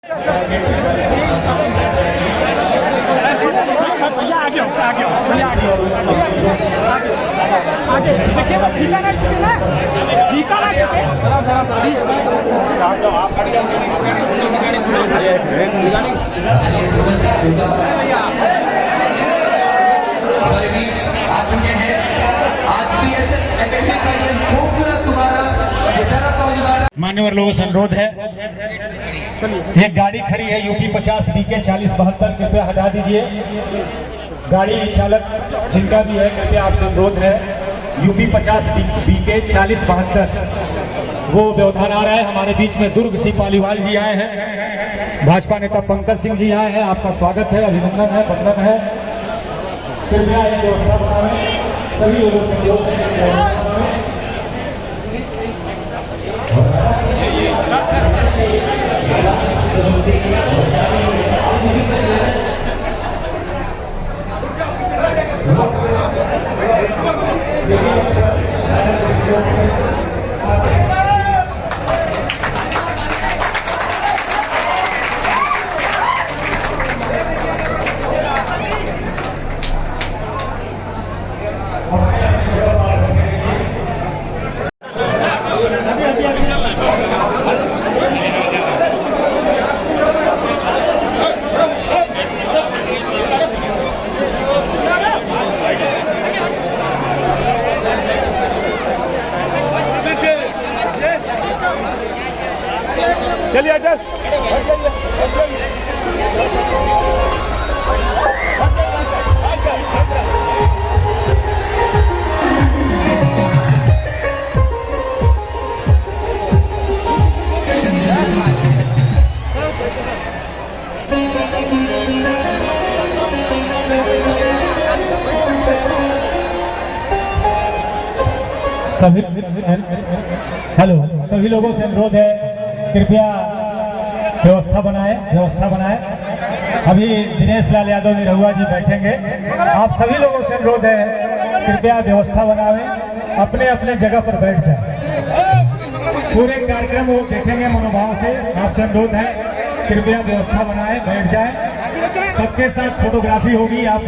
भैया आगे हो भैया आगे देखिए वो फीका ना टूटे ना फीका ना टूटे हमारे बीच आ चुके हैं आज बीएचएस एकेडमी का ये खूबसूरत तुम्हारा ये तरह का उजाला। मान्यवर लोगों से अनुरोध है, ये गाड़ी खड़ी है यूपी 50 BK 4072, कृपया हटा दीजिए। गाड़ी चालक जिनका भी है कृपया आपसे अनुरोध है, यूपी 50 BK 4072 वो व्यवधान आ रहा है। हमारे बीच में दुर्ग सिंह पालीवाल जी आए हैं, भाजपा नेता पंकज सिंह जी आए हैं, आपका स्वागत है, अभिनंदन है, वंदन है। कृपया ये व्यवस्था बनाएं, सभी लोगों से अनुरोध है। चलिए एडजस्ट सभी हेलो सभी लोगों से अनुरोध है, कृपया व्यवस्था बनाए। अभी दिनेश लाल यादव निरहुआ जी बैठेंगे। आप सभी लोगों से अनुरोध है, कृपया व्यवस्था बनाएं, अपने अपने जगह पर बैठ जाएं। पूरे कार्यक्रम वो देखेंगे मनोभाव से। आपसे अनुरोध है, कृपया व्यवस्था बनाएं, बैठ जाएं। सबके साथ फोटोग्राफी होगी। आप